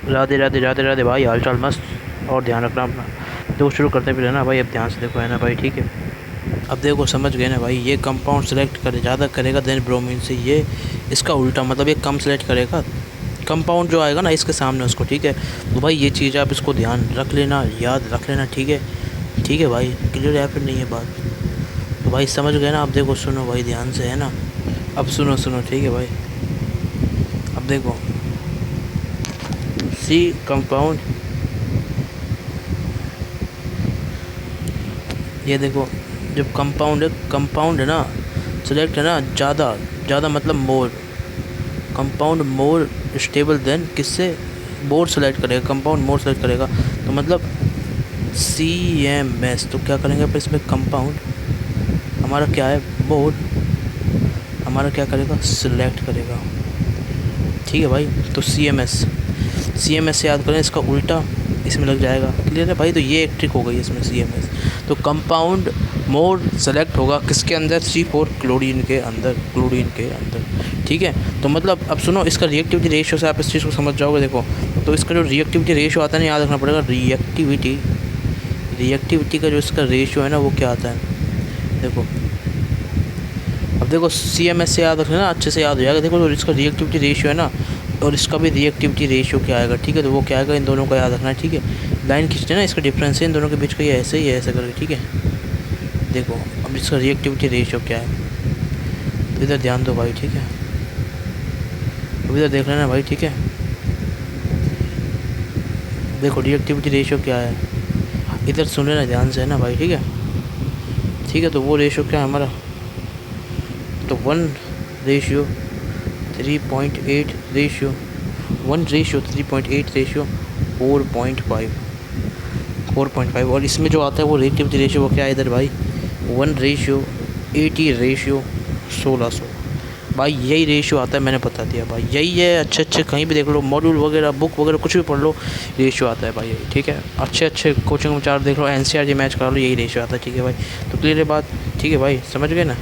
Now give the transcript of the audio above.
राधे राधे राधे राधे भाई, हाल चाल मस्त। और ध्यान रखना अपना। देखो शुरू करते भी रहना भाई, अब ध्यान से देखो है ना भाई, ठीक है। अब देखो समझ गए ना भाई, ये कंपाउंड सेलेक्ट करे ज़्यादा करेगा देन ब्रोमीन से, ये इसका उल्टा मतलब ये कम सेलेक्ट करेगा कंपाउंड जो आएगा ना इसके सामने उसको, ठीक है। तो भाई ये चीज़ आप इसको ध्यान रख लेना, याद रख लेना, ठीक है। ठीक है भाई, क्लियर है फिर नहीं है बात? तो भाई समझ गए ना? अब देखो सुनो भाई ध्यान से, है ना। अब सुनो सुनो, ठीक है भाई। अब देखो, सी कंपाउंड, ये देखो, जब कंपाउंड है ना, सेलेक्ट है ना ज़्यादा, ज़्यादा मतलब मोर, कंपाउंड मोर स्टेबल देन किससे, मोर सेलेक्ट करेगा, कंपाउंड मोर सेलेक्ट करेगा। तो मतलब CMS, तो क्या करेंगे फिर इसमें, कंपाउंड हमारा क्या है, मोर हमारा क्या करेगा, सिलेक्ट करेगा, ठीक है भाई। तो सी एम एस से याद करें, इसका उल्टा इसमें लग जाएगा, क्लियर है भाई। तो ये एक ट्रिक हो गई इसमें, CMS। तो कंपाउंड मोर सेलेक्ट होगा किसके अंदर, C4 क्लोरीन के अंदर, ठीक है। तो मतलब अब सुनो, इसका रिएक्टिविटी रेशियो से आप इस चीज़ को समझ जाओगे। देखो, तो इसका जो रिएक्टिविटी रेशियो आता है ना, याद रखना पड़ेगा, रिएक्टिविटी का जो इसका रेशियो है ना, वो क्या आता है, देखो। अब देखो CMS से याद रखना, अच्छे से याद हो जाएगा। देखो, तो इसका रिएक्टिविटी रेशियो है ना, और इसका भी रिएक्टिविटी रेशियो क्या आएगा, ठीक है। तो वो क्या आएगा, इन दोनों का याद रखना है, ठीक है। लाइन खींचते ना, इसका डिफरेंस है इन दोनों के बीच का, ये ऐसे ही है, ऐसे करके, ठीक है। देखो अब इसका रिएक्टिविटी रेशियो क्या है, तो इधर ध्यान दो भाई, ठीक है। अब इधर देख लेना भाई, ठीक है। देखो रिएक्टिविटी रेशियो क्या है, इधर सुन लेना ध्यान से, है ना भाई, ठीक है। ठीक है, तो वो रेशियो क्या है हमारा, तो 1:3.8 रेशियो, 1:3.8 रेशियो 4.5, और इसमें जो आता है वो रिएक्टिविटी रेशियो वो क्या है इधर भाई, 1:80 रेशियो 1600। भाई यही रेशियो आता है, मैंने बता दिया भाई, यही है। अच्छे अच्छे कहीं भी देख लो, मॉड्यूल वगैरह, बुक वगैरह कुछ भी पढ़ लो, रेशियो आता है भाई यही, ठीक है। अच्छे अच्छे कोचिंग में चार देख लो, NCERT मैच करा लो, यही रेशियो आता है, ठीक है भाई। तो क्लियर है बात, ठीक है भाई, समझ गए ना।